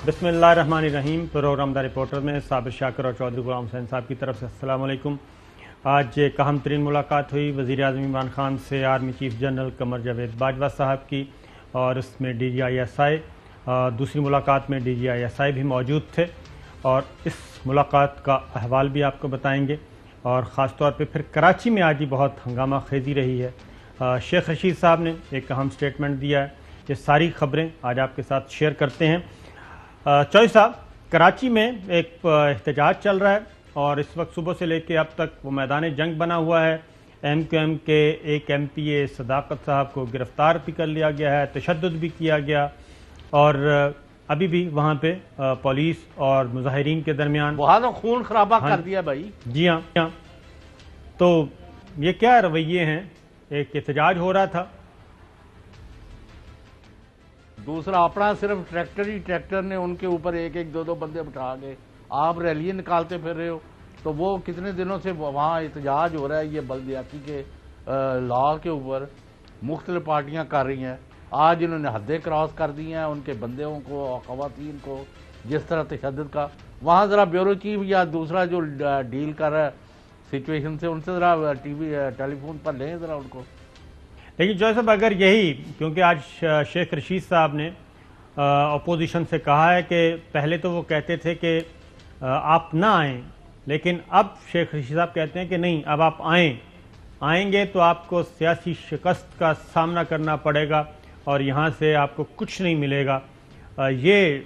بسم اللہ الرحمن الرحیم۔ پروگرام دا رپورٹر میں صابر شاکر اور چودھری غلام حسین صاحب کی طرف سے السلام علیکم۔ آج ایک اہم ترین ملاقات ہوئی وزیر اعظم عمران خان سے army chief general Qamar Javed Bajwa صاحب کی، اور اس میں D G I S I, دوسری ملاقات میں D G I S I بھی موجود تھے، اور اس ملاقات کا احوال بھی آپ کو بتائیں گے۔ اور خاص طور پہ پھر کراچی میں آج ہی بہت ہنگامہ خیزی رہی ہے۔ شیخ رشید صاحب نے ایک اہم سٹیٹمنٹ دیا ہے۔ یہ ساری خبریں آج آپ کے ساتھ شیئر کرتے ہیں۔ چوہدری صاحب، کراچی میں ایک احتجاج چل رہا ہے، اور اس وقت صبح سے لے کے اب تک وہ میدان جنگ بنا ہوا ہے۔ ایم کیو ایم کے ایک ایم پی اے صداقت صاحب کو گرفتار بھی کر لیا گیا ہے، تشدد بھی کیا گیا، اور ابھی بھی وہاں پہ پولیس اور مظاہرین کے درمیان بہت خون خرابہ کر دیا بھائی۔ جی ہاں، تو یہ کیا رویے ہیں؟ ایک احتجاج ہو رہا تھا، دوسرا اپنا صرف ٹریکٹر نے ان کے اوپر ایک ایک دو بندے بٹھا کے آپ ریلیاں نکالتے پھر رہے ہو، تو وہ کتنے دنوں سے وہاں احتجاج ہو رہا ہے یہ بلدیاتی کے لا کے اوپر مختلف پارٹیاں کر رہی ہیں۔ آج انہوں نے حدیں کراس کر دی ہیں ان کے بندوں کو اور خواتین کو، جس طرح تشدد کا وہاں ذرا بیورو چیف یا دوسرا جو ڈیل کر رہا ہے سچویشن سے، ان سے ذرا ٹیلی فون پر لیں ذرا ان کو۔ لیکن جو صاحب اگر یہی، کیونکہ آج شیخ رشید صاحب نے اپوزیشن سے کہا ہے کہ پہلے تو وہ کہتے تھے کہ آپ نہ آئیں، لیکن اب شیخ رشید صاحب کہتے ہیں کہ نہیں، اب آپ آئیں گے تو آپ کو سیاسی شکست کا سامنا کرنا پڑے گا، اور یہاں سے آپ کو کچھ نہیں ملے گا۔ یہ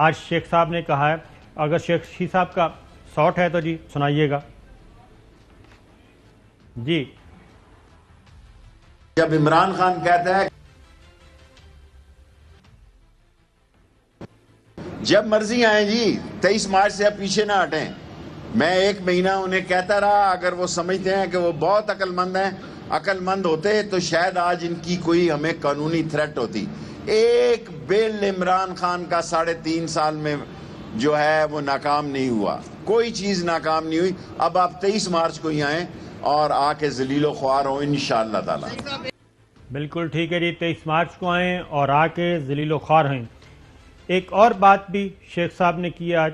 آج شیخ صاحب نے کہا ہے۔ اگر شیخ رشید صاحب کا ساؤٹ ہے تو جی سنائیے گا۔ جی، جب عمران خان کہتا ہے جب مرضی آئیں جی، 23 مارچ سے اب پیچھے نہ ہٹیں، میں ایک مہینہ انہیں کہتا رہا، اگر وہ سمجھتے ہیں کہ وہ بہت عقل مند ہیں، عقل مند ہوتے تو شاید آج ان کی کوئی ہمیں قانونی تھریٹ ہوتی۔ ایک بل عمران خان کا 3.5 سال میں جو ہے وہ ناکام نہیں ہوا، کوئی چیز ناکام نہیں ہوئی۔ اب آپ 23 مارچ کو ہی آئیں اور آ کے ذلیل و خوار ہوں انشاءاللہ تعالی۔ بالکل ٹھیک ہے جی، 23 مارچ کو آئیں اور آ کے ذلیل و خوار ہیں۔ ایک اور بات بھی شیخ صاحب نے کی آج،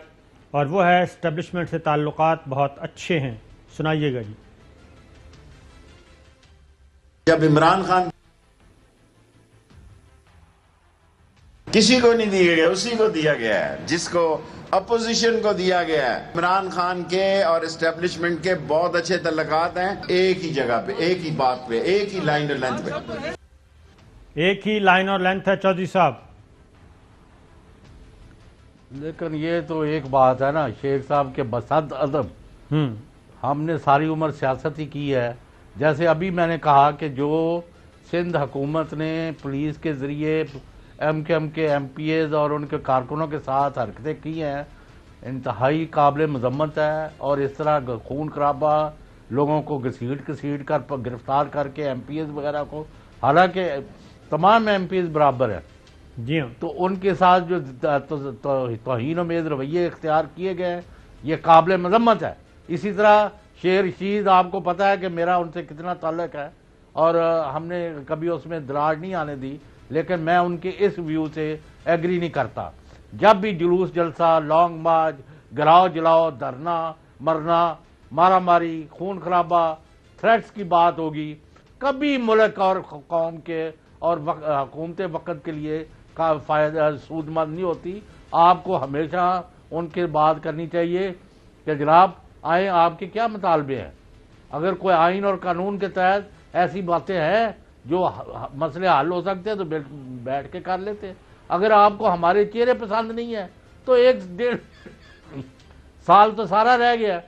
اور وہ ہے اسٹیبلشمنٹ سے تعلقات بہت اچھے ہیں، سنائیے گا جی۔ جب عمران خان کسی کو نہیں دیا گیا، اسی کو دیا گیا ہے جس کو اپوزیشن کو دیا گیا ہے۔ عمران خان کے اور اسٹیبلشمنٹ کے بہت اچھے تعلقات ہیں، ایک ہی جگہ پہ، ایک ہی بات پہ، ایک ہی لائن اور لینتھ پہ، ایک ہی لائن اور لینتھ ہے چودھری صاحب۔ لیکن یہ تو ایک بات ہے نا شیخ صاحب کے بصد ادب، ہم نے ساری عمر سیاست ہی کی ہے۔ جیسے ابھی میں نے کہا کہ جو سندھ حکومت نے پولیس کے ذریعے ایم کیو ایم کے ایم پی ایز اور ان کے کارکنوں کے ساتھ حرکتیں کی ہیں، انتہائی قابل مذمت ہے۔ اور اس طرح خون خرابہ لوگوں کو گھسیٹ کر گرفتار کر کے ایم پی ایز وغیرہ کو، حالانکہ تمام ایم پی ایز برابر ہیں، جی ہاں، تو ان کے ساتھ جو توہین آمیز رویے اختیار کیے گئے یہ قابل مذمت ہے۔ اسی طرح شیخ رشید، آپ کو پتہ ہے کہ میرا ان سے کتنا تعلق ہے، اور ہم نے کبھی اس میں دراڑ نہیں آنے دی، لیکن میں ان کے اس ویو سے ایگری نہیں کرتا۔ جب بھی جلوس جلسہ، لانگ مارچ، گراؤ جلاؤ، دھرنا، مرنا، مارا ماری، خون خرابہ، تھریٹس کی بات ہوگی، کبھی ملک اور قوم کے اور حکومت وقت کے لیے کا فائدہ سود مند نہیں ہوتی۔ آپ کو ہمیشہ ان کے بات کرنی چاہیے کہ جناب آئیں، آپ کے کیا مطالبے ہیں؟ اگر کوئی آئین اور قانون کے تحت ایسی باتیں ہیں جو مسئلے حل ہو سکتے ہیں تو بیٹھ کے کر لیتے ہیں۔ اگر آپ کو ہمارے چہرے پسند نہیں ہے تو 1.5 سال تو سارا رہ گیا۔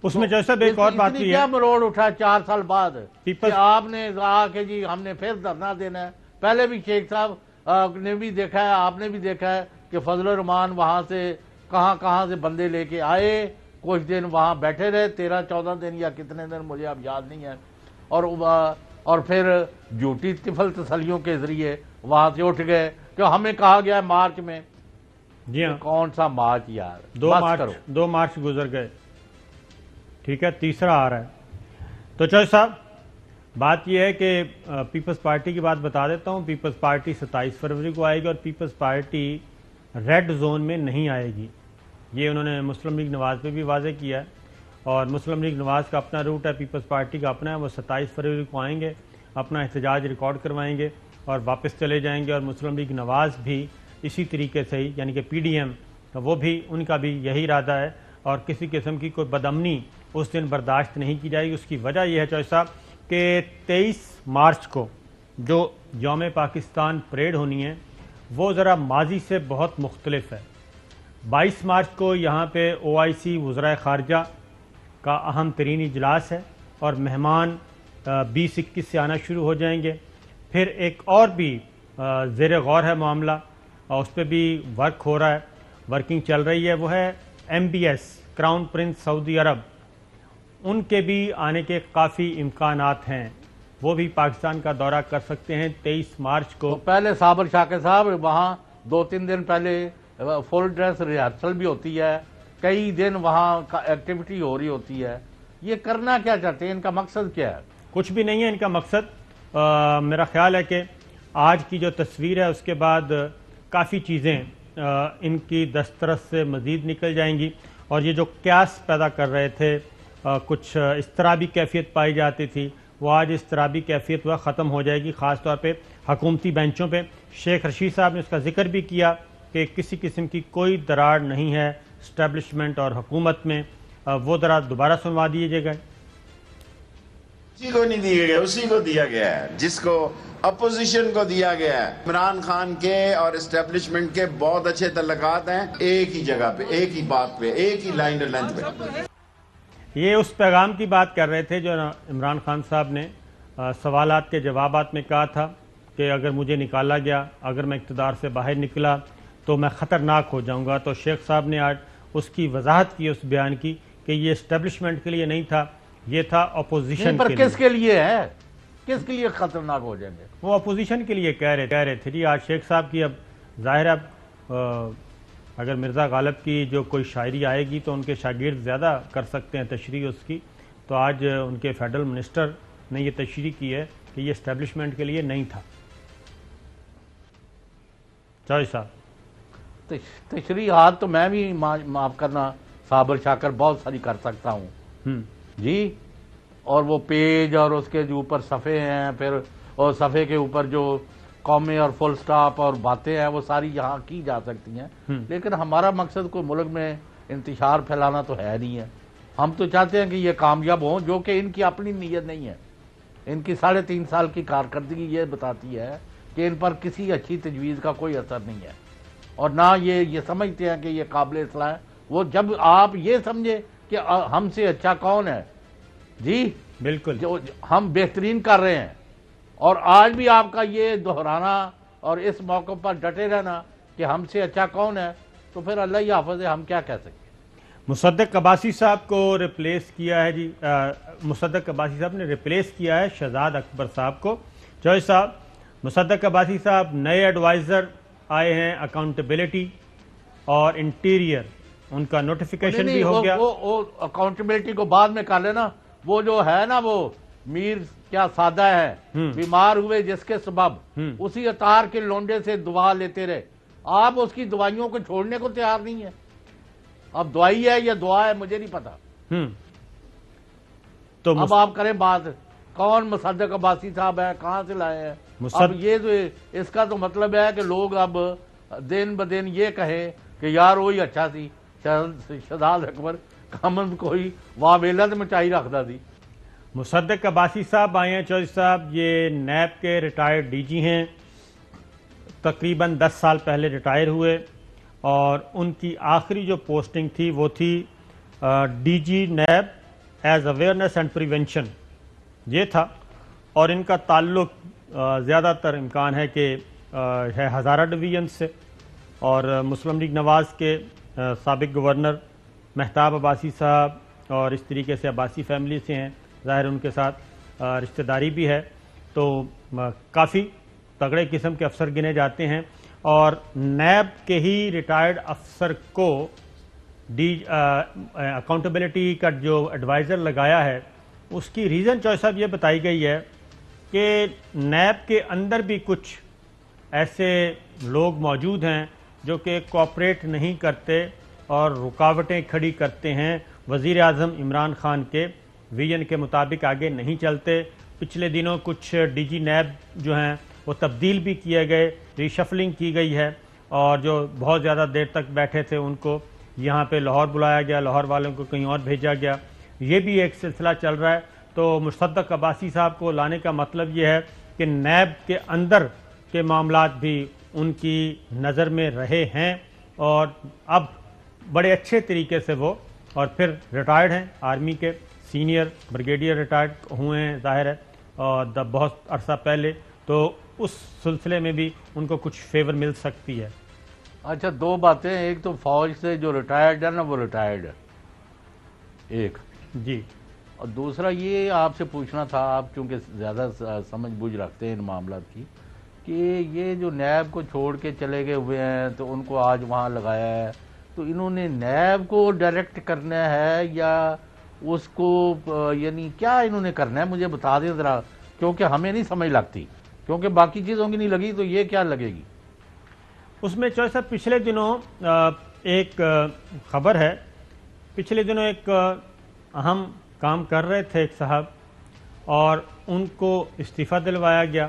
اس میں جیسا ایک اور بات بھی ہے، کیا مروڑ اٹھا 4 سال بعد کہ آپ نے کہا کہ جی ہم نے پھر دھرنا دینا ہے؟ پہلے بھی شیخ صاحب نے بھی دیکھا ہے، آپ نے بھی دیکھا ہے کہ فضل الرحمان وہاں سے کہاں سے بندے لے کے آئے، کچھ دن وہاں بیٹھے رہے، 13-14 دن یا کتنے دن مجھے اب یاد نہیں ہے، اور پھر جھوٹی طفل تسلیوں کے ذریعے وہاں سے اٹھ گئے کہ ہمیں کہا گیا ہے مارچ میں۔ جی ہاں، کون سا مارچ یار، 2 مارچ گزر گئے، ٹھیک ہے، تیسرا آ رہا ہے۔ تو چوہدری صاحب، بات یہ ہے کہ پیپلز پارٹی کی بات بتا دیتا ہوں۔ پیپلز پارٹی 27 فروری کو آئے گی، اور پیپلز پارٹی ریڈ زون میں نہیں آئے گی. یہ انہوں نے مسلم لیگ نواز پہ بھی واضح کیا ہے. اور مسلم لیگ نواز کا اپنا روٹ ہے, پیپلز پارٹی کا اپنا ہے. وہ 27 فروری کو آئیں گے, اپنا احتجاج ریکارڈ کروائیں گے اور واپس چلے جائیں گے. اور مسلم لیگ نواز بھی اسی طریقے سے ہی, یعنی کہ پی ڈی ایم, وہ بھی, ان کا بھی یہی ارادہ ہے اور کسی قسم کی کوئی بدامنی اس دن برداشت نہیں کی جائے گی. اس کی وجہ یہ ہے چوہدری صاحب کہ 23 مارچ کو جو یوم پاکستان پریڈ ہونی ہے وہ ذرا ماضی سے بہت مختلف ہے. 22 مارچ کو یہاں پہ OIC وزرائے خارجہ کا اہم ترین اجلاس ہے اور مہمان 20-21 سے آنا شروع ہو جائیں گے. پھر ایک اور بھی زیر غور ہے معاملہ, اور اس پہ بھی ورک ہو رہا ہے, ورکنگ چل رہی ہے. وہ ہے MBS, کراؤن پرنس سعودی عرب. ان کے بھی آنے کے کافی امکانات ہیں, وہ بھی پاکستان کا دورہ کر سکتے ہیں 23 مارچ کو. تو پہلے صابر شاکر صاحب وہاں 2-3 دن پہلے فل ڈریس ریہرسل بھی ہوتی ہے, کئی دن وہاں ایکٹیویٹی ہو رہی ہوتی ہے. یہ کرنا کیا چاہتے ہیں, ان کا مقصد کیا ہے؟ کچھ بھی نہیں ہے ان کا مقصد. میرا خیال ہے کہ آج کی جو تصویر ہے اس کے بعد کافی چیزیں ان کی دسترس سے مزید نکل جائیں گی. اور یہ جو قیاس پیدا کر رہے تھے, کچھ اضطرابی کیفیت پائی جاتی تھی, وہ آج اضطرابی کیفیت وہ ختم ہو جائے گی, خاص طور پہ حکومتی بینچوں پہ. شیخ رشید صاحب نے اس کا ذکر بھی کیا کہ کسی قسم کی کوئی دراڑ نہیں ہے اسٹیبلشمنٹ اور حکومت میں. وہ ذرا دوبارہ سنوا دیجیے گا. اسی کو نہیں دیا گیا, اسی کو دیا گیا ہے جس کو اپوزیشن کو دیا گیا ہے. عمران خان کے اور اسٹیبلشمنٹ کے بہت اچھے تعلقات ہیں, ایک ہی جگہ پہ, ایک ہی بات پہ, ایک ہی لائن اور لینتھ پہ. یہ اس پیغام کی بات کر رہے تھے جو عمران خان صاحب نے سوالات کے جوابات میں کہا تھا کہ اگر مجھے نکالا گیا, اگر میں اقتدار سے باہر نکلا تو میں خطرناک ہو جاؤں گا. تو شیخ صاحب نے آج اس کی وضاحت کی, اس بیان کی, کہ یہ اسٹیبلشمنٹ کے لیے نہیں تھا, یہ تھا اپوزیشن کے لیے. کس کے لیے ہے, کس کے لیے خطرناک ہو جائیں گے؟ وہ اپوزیشن کے لیے کہہ رہے تھے جی. آج شیخ صاحب کی, اب ظاہر ہے اگر مرزا غالب کی جو کوئی شاعری آئے گی تو ان کے شاگرد زیادہ کر سکتے ہیں تشریح اس کی. تو آج ان کے فیڈرل منسٹر نے یہ تشریح کی ہے کہ یہ اسٹیبلشمنٹ کے لیے نہیں تھا. چوہدری صاحب تشریحات تو میں بھی معاف کرنا صابر شاکر بہت ساری کر سکتا ہوں جی. اور وہ پیج اور اس کے جو اوپر صفحے ہیں, پھر اور صفحے کے اوپر جو قومیں اور فل سٹاپ اور باتیں ہیں, وہ ساری یہاں کی جا سکتی ہیں. لیکن ہمارا مقصد کوئی ملک میں انتشار پھیلانا تو ہے نہیں ہے. ہم تو چاہتے ہیں کہ یہ کامیاب ہوں, جو کہ ان کی اپنی نیت نہیں ہے. ان کی 3.5 سال کی کارکردگی یہ بتاتی ہے کہ ان پر کسی اچھی تجویز کا کوئی اثر نہیں ہے, اور نہ یہ سمجھتے ہیں کہ یہ قابل اصلاح ہے. وہ جب آپ یہ سمجھے کہ ہم سے اچھا کون ہے جی, بالکل جو ہم بہترین کر رہے ہیں, اور آج بھی آپ کا یہ دہرانا اور اس موقع پر ڈٹے رہنا کہ ہم سے اچھا کون ہے, تو پھر اللہ ہی حافظ ہے, ہم کیا کہہ سکتے ہیں. مصدق عباسی صاحب کو ریپلیس کیا ہے جی. مصدق عباسی صاحب نے ریپلیس کیا ہے شہزاد اکبر صاحب کو. چوہدری صاحب, مصدق عباسی صاحب نئے ایڈوائزر آئے ہیں اکاؤنٹیبلٹی اور انٹیریئر, ان کا نوٹیفیکیشن بھی ہو گیا. وہ اکاؤنٹیبلٹی کو بعد میں کر لینا. وہ جو ہے نا, وہ میر کیا سادہ ہے, بیمار ہوئے جس کے سبب, اسی اطار کے لونڈے سے دعا لیتے رہے. آپ اس کی دعائیوں کو چھوڑنے کو تیار نہیں ہے. اب دعائی ہے یا دعا ہے مجھے نہیں پتا. تو اب آپ کریں بات, کون مصدق عباسی صاحب ہے, کہاں سے لائے ہیں. اب یہ جو اس کا تو مطلب ہے کہ لوگ اب دن بدن یہ کہیں کہ یار وہی اچھا سی, شہزاد اکبر کامن کوئی واویلت مچائی رکھتا تھی. مصدق عباسی صاحب آئے ہیں. چوہدری صاحب یہ نیب کے ریٹائرڈ ڈی جی ہیں, تقریباً 10 سال پہلے ریٹائر ہوئے, اور ان کی آخری جو پوسٹنگ تھی وہ تھی D G NAB as awareness and prevention, یہ تھا. اور ان کا تعلق زیادہ تر امکان ہے کہ ہے ہزارہ ڈویژن سے, اور مسلم لیگ نواز کے سابق گورنر مہتاب عباسی صاحب اور اس طریقے سے عباسی فیملی سے ہیں, ظاہر ان کے ساتھ رشتہ داری بھی ہے. تو کافی تگڑے قسم کے افسر گنے جاتے ہیں, اور نیب کے ہی ریٹائرڈ افسر کو اکاؤنٹیبلٹی کا جو ایڈوائزر لگایا ہے, اس کی ریزن چوہدری صاحب یہ بتائی گئی ہے کہ نیب کے اندر بھی کچھ ایسے لوگ موجود ہیں, جو کہ کوآپریٹ نہیں کرتے اور رکاوٹیں کھڑی کرتے ہیں، وزیر اعظم عمران خان کے ویژن کے مطابق آگے نہیں چلتے۔ پچھلے دنوں کچھ ڈی جی نیب جو ہیں وہ تبدیل بھی کیے گئے، ریشفلنگ کی گئی ہے، اور جو بہت زیادہ دیر تک بیٹھے تھے ان کو یہاں پہ لاہور بلایا گیا، لاہور والوں کو کہیں اور بھیجا گیا۔ یہ بھی ایک سلسلہ چل رہا ہے۔ تو مصدق عباسی صاحب کو لانے کا مطلب یہ ہے کہ نیب کے اندر کے معاملات بھی ان کی نظر میں رہے ہیں، اور اب بڑے اچھے طریقے سے وہ، اور پھر ریٹائرڈ ہیں آرمی کے، سینئر بریگیڈیئر ریٹائرڈ ہوئے ہیں ظاہر ہے، اور بہت عرصہ پہلے، تو اس سلسلے میں بھی ان کو کچھ فیور مل سکتی ہے۔ اچھا، دو باتیں، ایک تو فوج سے جو ریٹائرڈ ہے نا وہ ریٹائرڈ ہے ایک، جی، اور دوسرا یہ آپ سے پوچھنا تھا، آپ چونکہ زیادہ سمجھ بوجھ رکھتے ہیں ان معاملات کی، کہ یہ جو نیب کو چھوڑ کے چلے گئے ہوئے ہیں تو ان کو آج وہاں لگایا ہے، تو انہوں نے نیب کو ڈائریکٹ کرنا ہے یا اس کو، یعنی کیا انہوں نے کرنا ہے؟ مجھے بتا دیں ذرا، کیونکہ ہمیں نہیں سمجھ لگتی، کیونکہ باقی چیزوں کی نہیں لگی تو یہ کیا لگے گی؟ اس میں چوہے صاحب پچھلے دنوں ایک خبر ہے، پچھلے دنوں ایک اہم کام کر رہے تھے ایک صاحب، اور ان کو استعفیٰ دلوایا گیا،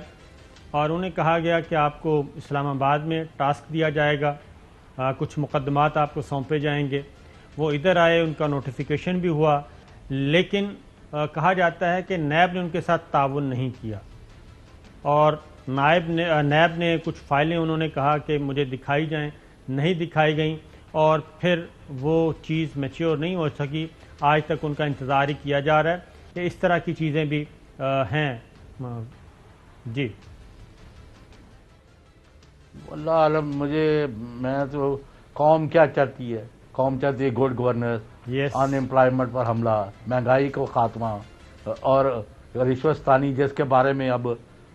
اور انہیں کہا گیا کہ آپ کو اسلام آباد میں ٹاسک دیا جائے گا، کچھ مقدمات آپ کو سونپے جائیں گے۔ وہ ادھر آئے، ان کا نوٹیفیکیشن بھی ہوا، لیکن کہا جاتا ہے کہ نیب نے ان کے ساتھ تعاون نہیں کیا، اور نیب نے کچھ فائلیں انہوں نے کہا کہ مجھے دکھائی جائیں، نہیں دکھائی گئیں، اور پھر وہ چیز میچیور نہیں ہو سکی۔ آج تک ان کا انتظار ہی کیا جا رہا ہے کہ اس طرح کی چیزیں بھی ہیں۔ جی، اللہ عالم، میں تو قوم کیا چاہتی ہے؟ قوم چاہتی ہے گڈ گورننس، یس، ان امپلائمنٹ پر حملہ، مہنگائی کو خاتمہ، اور رشوت ستانی جس کے بارے میں اب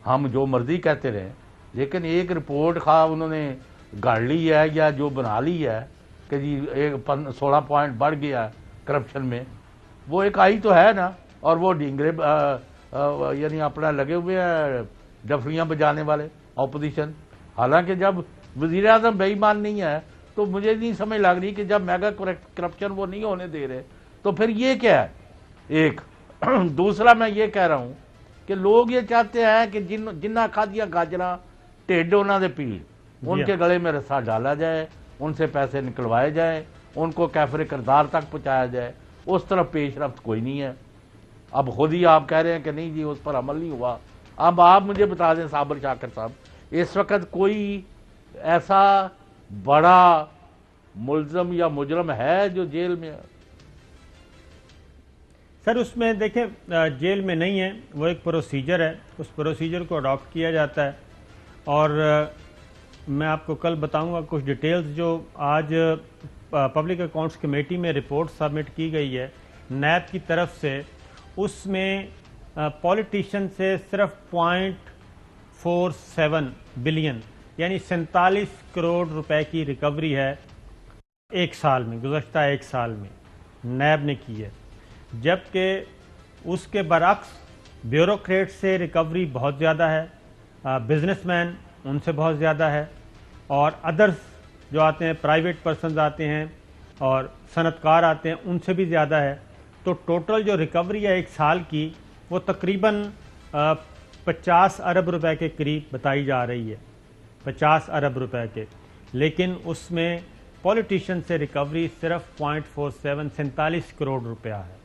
ہم جو مرضی کہتے رہے، لیکن ایک رپورٹ خواہ انہوں نے گاڑ لی ہے یا جو بنا لی ہے کہ جی 16 پوائنٹ بڑھ گیا کرپشن میں، وہ ایک آئی تو ہے نا، اور وہ ڈینگرے یعنی اپنا لگے ہوئے ہیں ڈفریاں بجانے والے اپوزیشن۔ حالانکہ جب وزیر اعظم بے ایمان نہیں ہے تو مجھے نہیں سمجھ لگ رہی کہ جب میگا کرپشن وہ نہیں ہونے دے رہے تو پھر یہ کیا ہے؟ ایک دوسرا میں یہ کہہ رہا ہوں کہ لوگ یہ چاہتے ہیں کہ جنہ کھادیا گاجراں ٹھڈ انہاں دے پیڑ، ان کے گلے میں رسا ڈالا جائے، ان سے پیسے نکلوائے جائیں، ان کو کیفر کردار تک پہنچایا جائے، اس طرف پیش رفت کوئی نہیں ہے۔ اب خود ہی آپ کہہ رہے ہیں کہ نہیں جی اس پر عمل نہیں ہوا۔ اب آپ مجھے بتا دیں صابر شاکر صاحب، اس وقت کوئی ایسا بڑا ملزم یا مجرم ہے جو جیل میں ہے؟ سر اس میں دیکھیں جیل میں نہیں ہے، وہ ایک پروسیجر ہے، اس پروسیجر کو اڈاپٹ کیا جاتا ہے، اور میں آپ کو کل بتاؤں گا کچھ ڈیٹیلز جو آج پبلک اکاؤنٹس کمیٹی میں رپورٹ سبمٹ کی گئی ہے نیب کی طرف سے۔ اس میں پولیٹیشین سے صرف 0.47 بلین یعنی 47 کروڑ روپے کی ریکوری ہے ایک سال میں، گزشتہ ایک سال میں نیب نے کی ہے، جبکہ اس کے برعکس بیوروکریٹ سے ریکوری بہت زیادہ ہے، بزنس مین ان سے بہت زیادہ ہے، اور ادرس جو آتے ہیں پرائیویٹ پرسنز آتے ہیں اور صنعت کار آتے ہیں ان سے بھی زیادہ ہے۔ تو ٹوٹل جو ریکوری ہے ایک سال کی وہ تقریباً 50 ارب روپے کے قریب بتائی جا رہی ہے، 50 ارب روپے کے، لیکن اس میں پولیٹیشین سے ریکوری صرف 0.47 کروڑ روپیہ ہے۔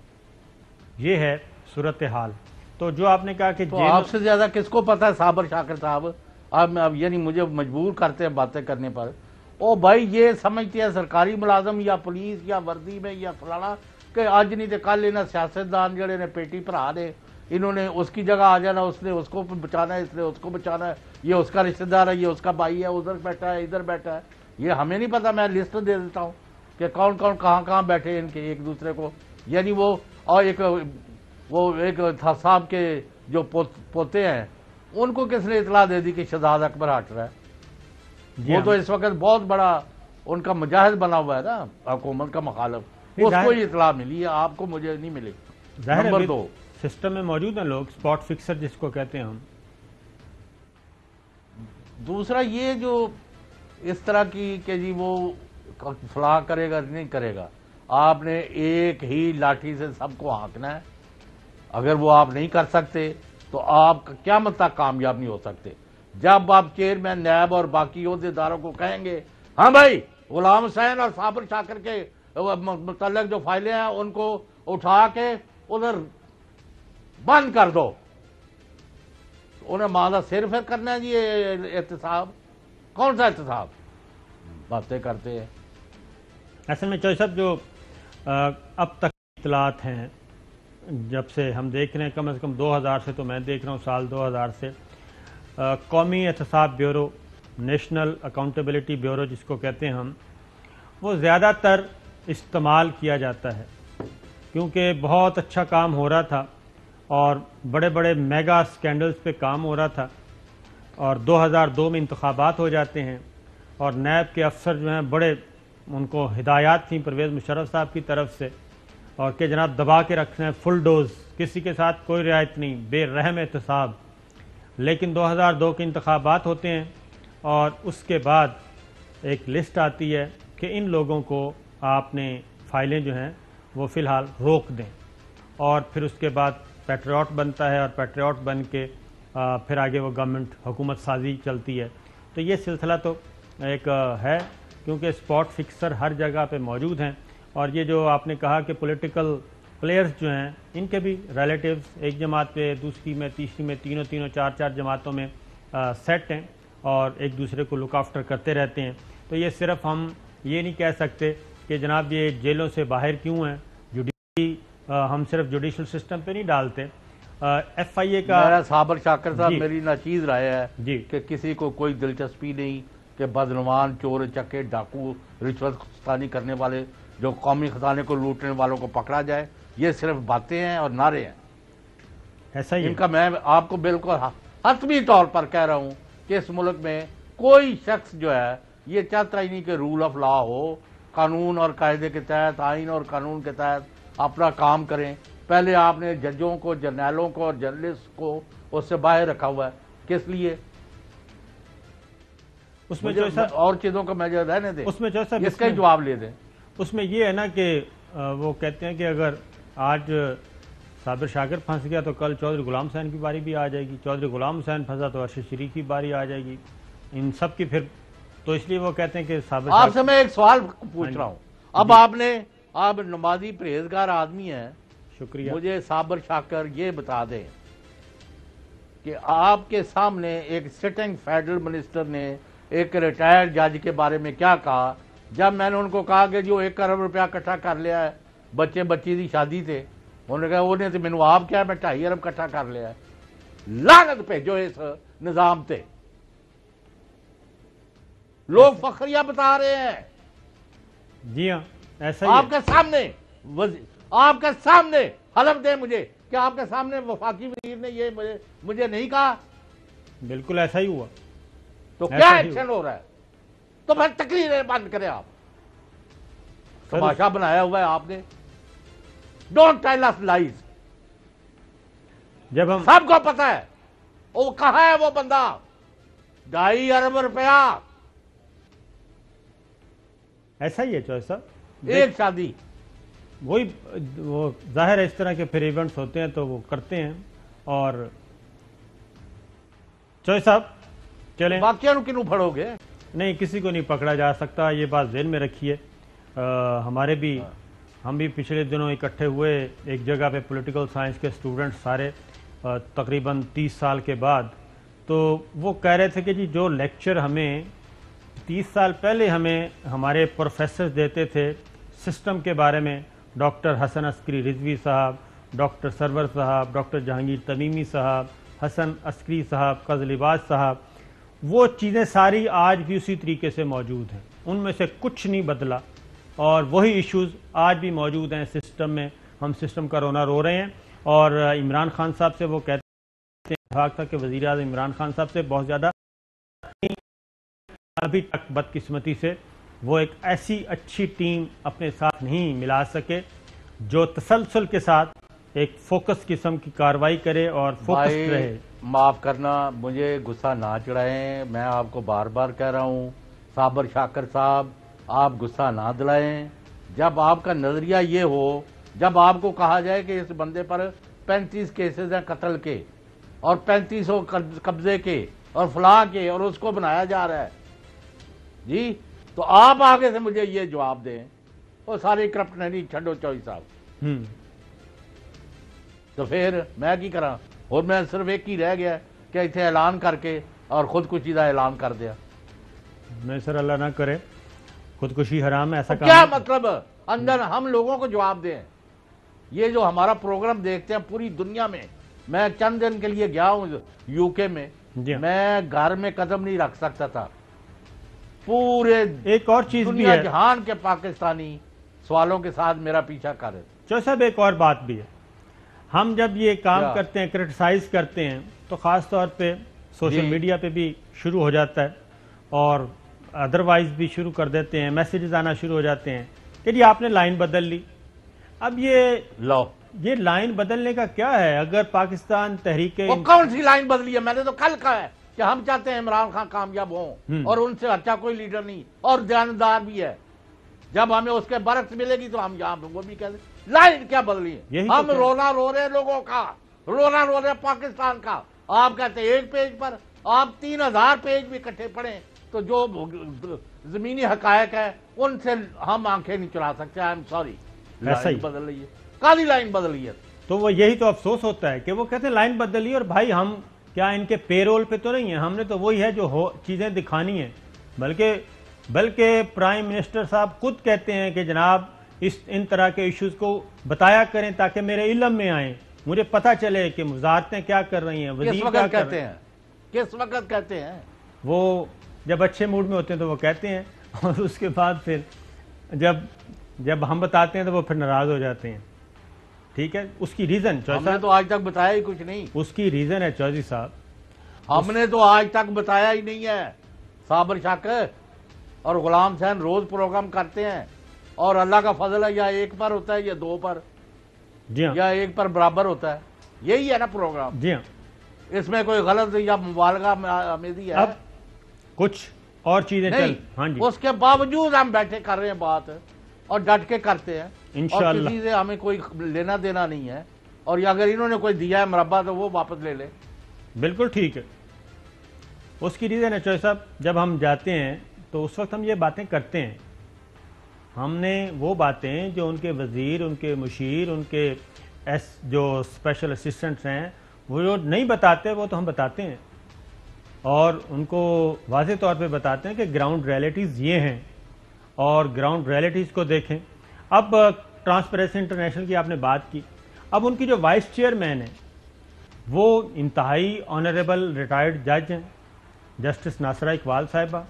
یہ ہے صورتحال۔ تو جو آپ نے کہا کہ تو آپ سے زیادہ کس کو پتا ہے صابر شاکر صاحب؟ اب یعنی مجھے مجبور کرتے ہیں باتیں کرنے پر۔ او بھائی یہ سمجھتے ہیں سرکاری ملازم یا پولیس یا وردی میں یا فلانا کہ آج نہیں تو کل انہیں سیاستدان جڑے نے پیٹی بھرا نے، انہوں نے اس کی جگہ آ جانا، اس نے اس کو بچانا ہے، اس نے اس کو بچانا ہے، یہ اس کا رشتہ دار ہے، یہ اس کا بھائی ہے، ادھر بیٹھا ہے ادھر بیٹھا ہے۔ یہ ہمیں نہیں پتا، میں لسٹ دے دیتا ہوں کہ کون کون کہاں کہاں بیٹھے ان کے ایک دوسرے کو، یعنی وہ اور ایک تھا صاحب کے جو پوتے ہیں ان کو کس نے اطلاع دے دی کہ شہزاد اکبر ہٹ رہا ہے؟ وہ تو اس وقت بہت بڑا ان کا مجاہد بنا ہوا ہے نا، حکومت کا مخالف، اس کو ہی اطلاع ملی ہے، آپ کو مجھے نہیں ملی۔ نمبر 2، سسٹم میں موجود ہیں لوگ، سپاٹ فکسر جس کو کہتے ہیں ہم۔ دوسرا یہ جو اس طرح کی کہ جی وہ فلاح کرے گا نہیں کرے گا. آپ نے ایک ہی لاٹھی سے سب کو ہانکنا ہے. اگر وہ آپ نہیں کر سکتے تو آپ قیامت تک کامیاب نہیں ہو سکتے. جب آپ چیئرمین نیب اور باقی عہدیداروں کو کہیں گے ہاں بھائی غلام حسین اور صابر شاکر کے متعلق جو فائلیں ہیں ان کو اٹھا کے ادھر بند کر دو, انہیں مادہ صرف کرنا ہے جی یہ احتساب. کون سا احتساب؟ باتیں کرتے ہیں. اصل میں چوہدری صاحب جو اب تک اطلاعات ہیں جب سے ہم دیکھ رہے ہیں کم از کم 2000 سے, تو میں دیکھ رہا ہوں سال 2000 سے قومی احتساب بیورو, نیشنل اکاؤنٹیبلٹی بیورو جس کو کہتے ہیں ہم, وہ زیادہ تر استعمال کیا جاتا ہے کیونکہ بہت اچھا کام ہو رہا تھا اور بڑے بڑے میگا سکینڈلز پہ کام ہو رہا تھا. اور 2002 میں انتخابات ہو جاتے ہیں اور نیب کے افسر جو ہیں بڑے, ان کو ہدایات تھیں پرویز مشرف صاحب کی طرف سے اور کہ جناب دبا کے رکھنا ہے فل ڈوز, کسی کے ساتھ کوئی رعایت نہیں, بے رحم احتساب. لیکن 2002 کے انتخابات ہوتے ہیں اور اس کے بعد ایک لسٹ آتی ہے کہ ان لوگوں کو آپ نے فائلیں جو ہیں وہ فی الحال روک دیں, اور پھر اس کے بعد پیٹریوٹ بنتا ہے اور پیٹریوٹ بن کے پھر آگے وہ گورنمنٹ حکومت سازی چلتی ہے. تو یہ سلسلہ تو ایک ہے کیونکہ اسپاٹ فکسر ہر جگہ پہ موجود ہیں. اور یہ جو آپ نے کہا کہ پولیٹیکل پلیئرز جو ہیں ان کے بھی ریلیٹیوز ایک جماعت پہ, دوسری میں, تیسری میں, تینوں چار جماعتوں میں سیٹ ہیں اور ایک دوسرے کو لک آفٹر کرتے رہتے ہیں. تو یہ صرف ہم یہ نہیں کہہ سکتے کہ جناب یہ جیلوں سے باہر کیوں ہیں, جوڈیشری ہم صرف جوڈیشل سسٹم پہ نہیں ڈالتے. ایف آئی اے کا صابر شاکر صاحب میری ناچیز رائے ہے جی کہ کسی کو کوئی دلچسپی نہیں کہ بدعنوان, چور چکے, ڈاکو, رشوت ستانی کرنے والے, جو قومی خزانے کو لوٹنے والوں کو پکڑا جائے. یہ صرف باتیں ہیں اور نعرے ہیں. ایسا ہی ان کا میں آپ کو بالکل حتمی طور پر کہہ رہا ہوں کہ اس ملک میں کوئی شخص جو ہے یہ چاہتا ہی نہیں کہ رول آف لا ہو, قانون اور قاعدے کے تحت, آئین اور قانون کے تحت اپنا کام کریں. پہلے آپ نے ججوں کو, جرنیلوں کو اور جرنلسٹ کو اس سے باہر رکھا ہوا ہے. کس لیے؟ اس میں اور چیزوں کا میں جو رہنے دیں, اس میں اس کا ہی جواب لے دیں. اس میں یہ ہے نا کہ وہ کہتے ہیں کہ اگر آج صابر شاکر پھنس گیا تو کل چودھری غلام حسین کی باری بھی آ جائے گی, چودھری غلام حسین پھنسا تو ارشد شریف کی باری آ جائے گی, ان سب کی پھر. تو اس لیے وہ کہتے ہیں کہ صابر آپ سے میں ایک سوال پوچھ رہا ہوں. اب آپ نمازی پرہیزگار آدمی ہیں, شکریہ. مجھے صابر شاکر یہ بتا دیں کہ آپ کے سامنے ایک سٹنگ فیڈرل منسٹر نے ایک ریٹائرڈ جج کے بارے میں کیا کہا جب میں نے ان کو کہا کہ جو 1 ارب روپیہ اکٹھا کر لیا ہے, بچی دی شادی تھے, انہوں نے کہا وہ نہیں تو مینو آپ کیا, میں 2.5 ارب اکٹھا کر لیا ہے. لعنت پہ جو اس نظام تے لوگ فخریہ بتا رہے ہیں. جی ہاں ایسا ہی آپ کے سامنے آپ کے سامنے حلف دیں مجھے کہ آپ کے سامنے وفاقی وزیر نے یہ مجھے نہیں کہا. بالکل ایسا ہی ہوا. تو کیا ایکشن ہو رہا ہے؟ تو پھر تقریریں بند کریں. آپ تماشا بنایا ہوا ہے آپ نے. Don't tell us lies. جب ہم سب کو پتا ہے وہ کہاں ہے وہ بندہ. 2.5 ارب روپیہ ایسا ہی ہے چوہدری صاحب, ایک شادی. وہی وہ ظاہر ہے اس طرح کے پھر ایونٹس ہوتے ہیں تو وہ کرتے ہیں. اور چوہدری صاحب چلیں, باقیوں کنوں پھڑو گے؟ نہیں کسی کو نہیں پکڑا جا سکتا, یہ بات ذہن میں رکھیے. ہمارے بھی ہم بھی پچھلے دنوں اکٹھے ہوئے ایک جگہ پہ پولیٹیکل سائنس کے اسٹوڈنٹ سارے تقریباً 30 سال کے بعد. تو وہ کہہ رہے تھے کہ جی جو لیکچر ہمیں 30 سال پہلے ہمیں ہمارے پروفیسر دیتے تھے سسٹم کے بارے میں, ڈاکٹر حسن عسکری رضوی صاحب, ڈاکٹر سرور صاحب, ڈاکٹر جہانگیر تمیمی صاحب, حسن عسکری صاحب, قزل عباس صاحب, وہ چیزیں ساری آج بھی اسی طریقے سے موجود ہیں. ان میں سے کچھ نہیں بدلا اور وہی ایشوز آج بھی موجود ہیں سسٹم میں. ہم سسٹم کا رونا رو رہے ہیں. اور عمران خان صاحب سے وہ کہتے ہیں تھا کہ وزیر اعظم عمران خان صاحب سے بہت زیادہ ابھی تک بدقسمتی سے وہ ایک ایسی اچھی ٹیم اپنے ساتھ نہیں ملا سکے جو تسلسل کے ساتھ ایک فوکس قسم کی کاروائی کرے اور فوکس رہے. معاف کرنا, مجھے غصہ نہ چڑھائیں. میں آپ کو بار بار کہہ رہا ہوں صابر شاکر صاحب آپ غصہ نہ دلائیں. جب آپ کا نظریہ یہ ہو, جب آپ کو کہا جائے کہ اس بندے پر 35 کیسز ہیں قتل کے اور 3500 قبضے کے اور فلاں کے, اور اس کو بنایا جا رہا ہے جی, تو آپ آگے سے مجھے یہ جواب دیں. وہ ساری کرپٹ نہیں چھڈو چوئی صاحب. تو پھر میں کی کراں, اور میں صرف ایک ہی رہ گیا کہ اتنے اعلان کر کے اور خودکشی کا اعلان کر دیا. نہیں سر, اللہ نہ کرے, خودکشی حرام ہے, ایسا کیا مطلب اندر ہم لوگوں کو جواب دیں. یہ جو ہمارا پروگرام دیکھتے ہیں پوری دنیا میں, میں چند دن کے لیے گیا ہوں یو کے میں, میں گھر میں قدم نہیں رکھ سکتا تھا. پورے ایک اور چیز بھی ہے, جہان کے پاکستانی سوالوں کے ساتھ میرا پیچھا کر رہے. چوہدری صاحب ایک اور بات بھی ہے, ہم جب یہ کام کرتے ہیں, کرٹیسائز کرتے ہیں, تو خاص طور پہ سوشل میڈیا پہ بھی شروع ہو جاتا ہے اور ادروائز بھی شروع کر دیتے ہیں, میسیجز آنا شروع ہو جاتے ہیں کہ جی آپ نے لائن بدل لی. اب یہ لائن بدلنے کا کیا ہے؟ اگر پاکستان تحریک, وہ کون سی لائن بدلی ہے؟ میں نے تو کل کہا ہے کہ ہم چاہتے ہیں عمران خان کامیاب ہوں, اور ان سے اچھا کوئی لیڈر نہیں, اور دیانتدار بھی ہے. جب ہمیں اس کے برعکس ملے گی تو ہم یہاں وہ بھی کہہ دیں. لائن کیا بدلی ہے؟ ہم رونا رو رہے لوگوں کا, رونا رو رہے پاکستان کا. آپ کہتے ہیں ایک پیج پر, آپ 3000 پیج بھی اکٹھے پڑھیں تو جو زمینی حقائق ہے ان سے ہم آنکھیں نہیں چلا سکتے. آئی ایم سوری, لائن بدل رہی ہے, کالی لائن بدلی ہے. تو وہ یہی تو افسوس ہوتا ہے کہ وہ کہتے ہیں لائن بدلی, اور بھائی ہم کیا ان کے پے رول پہ تو نہیں ہیں, ہم نے تو وہی ہے جو چیزیں دکھانی ہیں. بلکہ پرائم منسٹر صاحب خود کہتے ہیں کہ جناب ان طرح کے ایشوز کو بتایا کریں تاکہ میرے علم میں آئیں, مجھے پتہ چلے کہ وزارتیں کیا کر رہی ہیں, وزیر کیا کر رہے ہیں. کس وقت کہتے ہیں؟ وہ جب اچھے موڈ میں ہوتے ہیں تو وہ کہتے ہیں, اور اس کے بعد پھر جب ہم بتاتے ہیں تو وہ پھر ناراض ہو جاتے ہیں. ٹھیک ہے, اس کی ریزن ہم نے تو آج تک بتایا ہی کچھ نہیں. اس کی ریزن ہے چودھری صاحب, ہم نے تو آج تک بتایا ہی نہیں ہے. صابر شاکر اور غلام حسین روز پروگرام کرتے ہیں, اور اللہ کا فضل ہے یا ایک پر ہوتا ہے یا 2 پر, جی ہاں, یا ایک پر برابر ہوتا ہے. یہی ہے نا پروگرام. جی ہاں, اس میں کوئی غلط یا مبالغہ آمیزی ہے؟ اب کچھ اور چیزیں نہیں. ہاں جی, اس کے باوجود ہم بیٹھے کر رہے ہیں بات, اور ڈٹ کے کرتے ہیں, انشاءاللہ. اور کسی سے ہمیں کوئی لینا دینا نہیں ہے. اور اگر انہوں نے کوئی دیا ہے مربع تو وہ واپس لے لے. بالکل ٹھیک ہے. اس کی ریزن ہے چوہدری صاحب, جب ہم جاتے ہیں تو اس وقت ہم یہ باتیں کرتے ہیں. ہم نے وہ باتیں جو ان کے وزیر, ان کے مشیر, ان کے جو اسپیشل اسسٹنٹس ہیں وہ جو نہیں بتاتے وہ تو ہم بتاتے ہیں, اور ان کو واضح طور پہ بتاتے ہیں کہ گراؤنڈ ریئلٹیز یہ ہیں, اور گراؤنڈ ریئلٹیز کو دیکھیں. اب ٹرانسپیرنسی انٹرنیشنل کی آپ نے بات کی, اب ان کی جو وائس چیئرمین ہیں وہ انتہائی آنریبل ریٹائرڈ جج ہیں, جسٹس ناصرہ اقبال صاحبہ,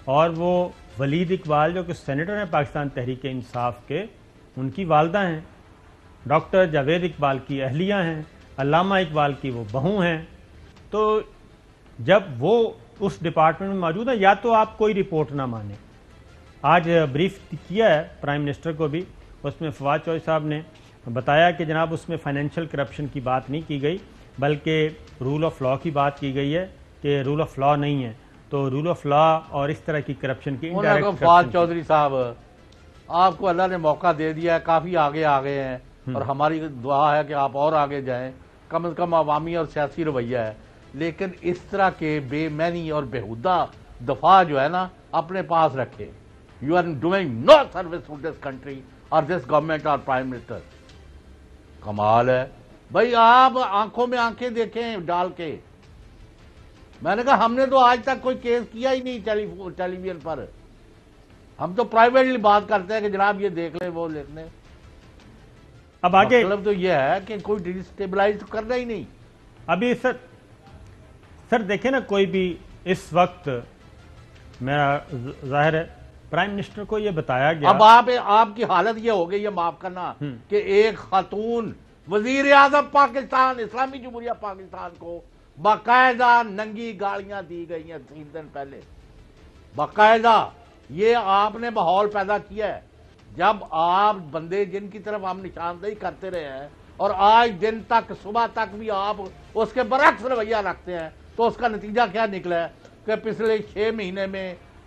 اور وہ ولید اقبال جو کہ سینیٹر ہیں پاکستان تحریک انصاف کے, ان کی والدہ ہیں. ڈاکٹر جاوید اقبال کی اہلیہ ہیں, علامہ اقبال کی وہ بہو ہیں. تو جب وہ اس ڈپارٹمنٹ میں موجود ہیں, یا تو آپ کوئی رپورٹ نہ مانیں. آج بریف کیا ہے پرائم منسٹر کو بھی, اس میں فواد چوہدری صاحب نے بتایا کہ جناب اس میں فائنینشیل کرپشن کی بات نہیں کی گئی, بلکہ رول آف لا کی بات کی گئی ہے کہ رول آف لا نہیں ہے. تو رول آف لا اور اس طرح کی کرپشن کی فواد چوہدری صاحب, آپ کو اللہ نے موقع دے دیا ہے, کافی آگے آ گئے ہیں, اور ہماری دعا ہے کہ آپ اور آگے جائیں. کم از کم عوامی اور سیاسی رویہ ہے, لیکن اس طرح کے بے معنی اور بےہودہ دفاع جو ہے نا اپنے پاس رکھے. You are doing no service to this country اور دس گورنمنٹ اور پرائم منسٹر. کمال ہے بھائی, آپ آنکھوں میں آنکھیں دیکھیں ڈال کے. میں نے کہا ہم نے تو آج تک کوئی کیس کیا ہی نہیں ٹیلی ویژن پر, ہم تو پرائیویٹلی بات کرتے ہیں کہ جناب یہ دیکھ لیں وہ دیکھ لیں. اب آگے مطلب تو یہ ہے کہ کوئی ڈیسٹیبلائز کرنا ہی نہیں. ابھی سر دیکھیں نا, کوئی بھی اس وقت میرا ظاہر ہے پرائم منسٹر کو یہ بتایا گیا. اب آپ کی حالت یہ ہو گئی ہے, معاف کرنا, کہ ایک خاتون وزیر اعظم پاکستان اسلامی جمہوریہ پاکستان کو باقاعدہ ننگی گالیاں دی گئی ہیں 3 دن پہلے. باقاعدہ یہ آپ نے ماحول پیدا کیا ہے. جب آپ بندے جن کی طرف ہم نشاندہی کرتے رہے ہیں, اور آج دن تک صبح تک بھی آپ اس کے برعکس رویہ رکھتے ہیں, تو اس کا نتیجہ کیا نکلا ہے کہ پچھلے 6 مہینے میں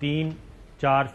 3-4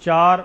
4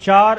4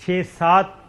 6-7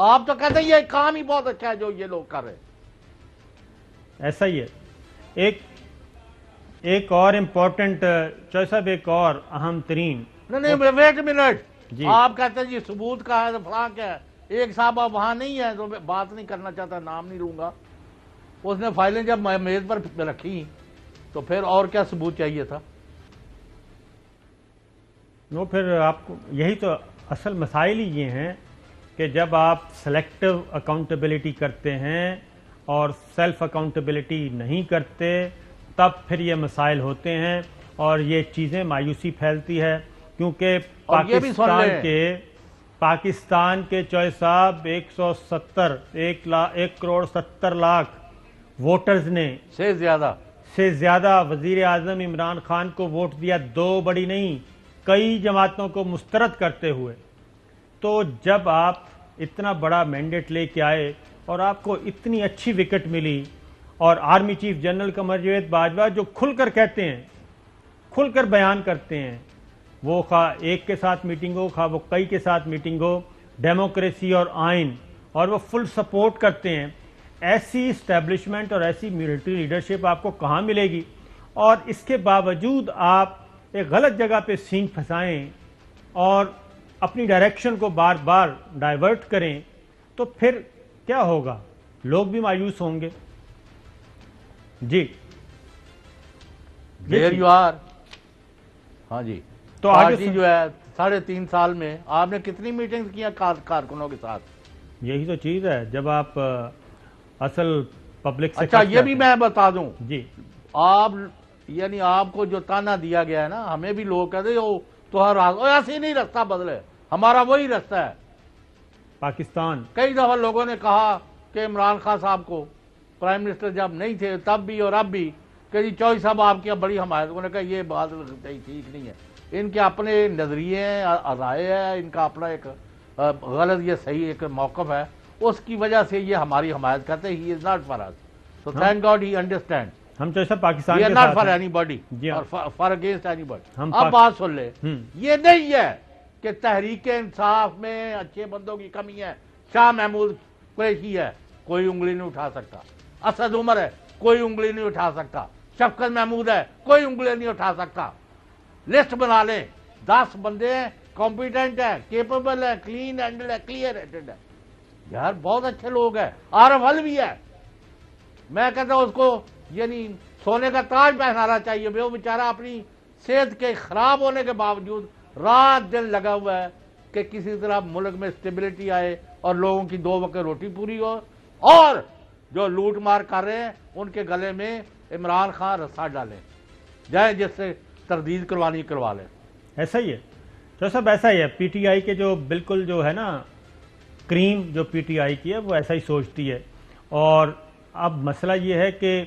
آپ تو کہتے ہیں یہ کام ہی بہت اچھا ہے جو یہ لوگ کر رہے ہیں. ایسا ہی ہے. ایک اور امپورٹنٹ چوہے صاحب، ایک اور اہم ترین. نہیں ویٹ منٹ جی. آپ کہتے ہیں جی ثبوت کا ہے تو فلاں کیا ہے. ایک صاحب آپ وہاں نہیں ہے تو بات نہیں کرنا چاہتا، نام نہیں لوں گا. اس نے فائلیں جب میز پر رکھی تو پھر اور کیا ثبوت چاہیے تھا؟ وہ پھر آپ کو یہی تو اصل مسائل ہی یہ ہیں کہ جب آپ سلیکٹو اکاؤنٹیبلٹی کرتے ہیں اور سیلف اکاؤنٹیبلٹی نہیں کرتے تب پھر یہ مسائل ہوتے ہیں اور یہ چیزیں مایوسی پھیلتی ہے. کیونکہ پاکستان کے چوہے صاحب 1 کروڑ 70 لاکھ ووٹرز نے سے زیادہ وزیر اعظم عمران خان کو ووٹ دیا، 2 بڑی نہیں کئی جماعتوں کو مسترد کرتے ہوئے. تو جب آپ اتنا بڑا مینڈیٹ لے کے آئے اور آپ کو اتنی اچھی وکٹ ملی، اور army chief general Qamar Javed Bajwa جو کھل کر کہتے ہیں، کھل کر بیان کرتے ہیں، وہ خواہ ایک کے ساتھ میٹنگ ہو خواہ وہ کئی کے ساتھ میٹنگ ہو، ڈیموکریسی اور آئین، اور وہ فل سپورٹ کرتے ہیں. ایسی اسٹیبلشمنٹ اور ایسی ملٹری لیڈرشپ آپ کو کہاں ملے گی؟ اور اس کے باوجود آپ ایک غلط جگہ پہ سینگ پھنسائیں اور اپنی ڈائریکشن کو بار بار ڈائیورٹ کریں تو پھر کیا ہوگا؟ لوگ بھی مایوس ہوں گے. جی دیر یو آر. ہاں جی. تو پارٹی جو ہے 3.5 سال میں آپ نے کتنی میٹنگز کیا کارکنوں کے ساتھ؟ یہی تو چیز ہے جب آپ اصل پبلک سے. اچھا یہ بھی میں بتا دوں جی، آپ یعنی آپ کو جو تانا دیا گیا ہے نا، ہمیں بھی لوگ کہتے ہیں تو ہر ایسے ہی نہیں رستہ بدلے، ہمارا وہی رستہ ہے. پاکستان کئی دفعہ لوگوں نے کہا کہ عمران خان صاحب کو پرائم منسٹر جب نہیں تھے تب بھی اور اب بھی کہ جی چوہے صاحب آپ کی بڑی حمایت. انہوں نے کہا یہ بات ٹھیک نہیں ہے. ان کے اپنے نظریے ہیں، رائے ہے، ان کا اپنا ایک غلط یہ صحیح ایک موقف ہے، اس کی وجہ سے یہ ہماری حمایت کرتے ہیں. He is not for us. So thank God he understand. ہم چوہے صاحب پاکستان ہی کے از ناٹ ساتھ فار ہیں. اینی باڈی جی اور فار اگینسٹ اینی باڈی. ہم اب بات سن لے، ہم. یہ نہیں ہے کہ تحریک انصاف میں اچھے بندوں کی کمی ہے. شاہ محمود قریشی ہے، کوئی انگلی نہیں اٹھا سکتا. اسد عمر ہے، کوئی انگلی نہیں اٹھا سکتا. شفقت محمود ہے، کوئی انگلی نہیں اٹھا سکتا. لسٹ بنا لیں، 10 بندے ہیں، کمپیٹنٹ ہے، کیپیبل ہے، کلین ہینڈل ہے، کلیئر ہیڈڈ ہے. یار بہت اچھے لوگ ہیں. عارف حلوی ہے، میں کہتا ہوں اس کو یعنی سونے کا تاج پہنانا چاہیے. وہ بیچارہ اپنی صحت کے خراب ہونے کے باوجود رات دن لگا ہوا ہے کہ کسی طرح ملک میں اسٹیبلٹی آئے اور لوگوں کی 2 وقت روٹی پوری ہو. اور جو لوٹ مار کر رہے ہیں ان کے گلے میں عمران خان رسا ڈالیں، جائیں جس سے تردید کروانی کروا لیں. ایسا ہی ہے تو سب ایسا ہی ہے. پی ٹی آئی کے جو بالکل جو ہے نا کریم جو پی ٹی آئی کی ہے وہ ایسا ہی سوچتی ہے. اور اب مسئلہ یہ ہے کہ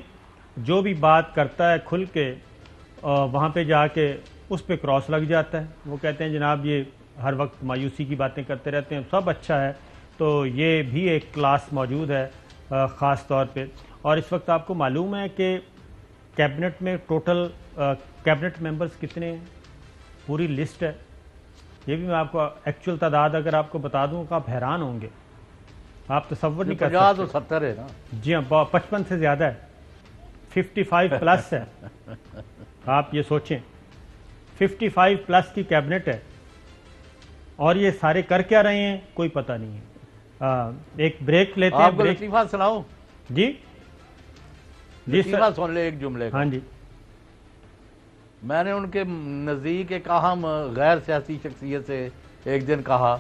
جو بھی بات کرتا ہے کھل کے وہاں پہ جا کے اس پہ کراس لگ جاتا ہے. وہ کہتے ہیں جناب یہ ہر وقت مایوسی کی باتیں کرتے رہتے ہیں، سب اچھا ہے. تو یہ بھی ایک کلاس موجود ہے خاص طور پہ. اور اس وقت آپ کو معلوم ہے کہ کیبنٹ میں ٹوٹل کیبنٹ ممبرز کتنے ہیں؟ پوری لسٹ ہے. یہ بھی میں آپ کو ایکچوئل تعداد اگر آپ کو بتا دوں کہ آپ حیران ہوں گے. آپ تصور نہیں کر سکتے. 50 تو 70 ہے نا. جی ہاں 55 سے زیادہ ہے، 55 پلس ہے. آپ یہ سوچیں 55 پلس کی کیبنٹ ہے اور یہ سارے کر کیا رہے ہیں کوئی پتہ نہیں ہے. ایک بریک لیتے ہیں. آپ کو لطیفہ سناؤں؟ جی جی لطیفہ سن لے ایک جملے کا. ہاں جی. میں نے ان کے نزدیک ایک اہم غیر سیاسی شخصیت سے ایک دن کہا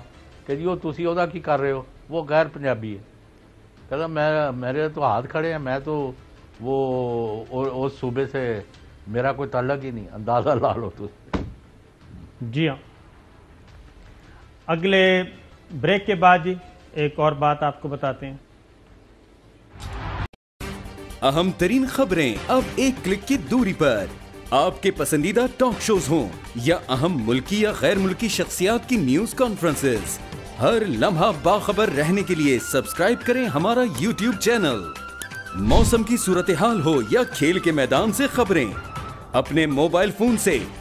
کہ جی وہ تسی عہدہ کی کر رہے ہو؟ وہ غیر پنجابی ہے. کہتا میرے تو ہاتھ کھڑے ہیں، میں تو وہ اس صوبے سے میرا کوئی تعلق ہی نہیں. اندازہ لا لو تو. جی ہاں. اگلے بریک کے بعد جی ایک اور بات آپ کو بتاتے ہیں. اہم ترین خبریں اب ایک کلک کی دوری پر. آپ کے پسندیدہ ٹاک شوز ہوں یا اہم ملکی یا غیر ملکی شخصیات کی نیوز کانفرنسز، ہر لمحہ باخبر رہنے کے لیے سبسکرائب کریں ہمارا یوٹیوب چینل. موسم کی صورتحال ہو یا کھیل کے میدان سے خبریں، اپنے موبائل فون سے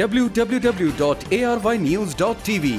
www.arYnews.tv।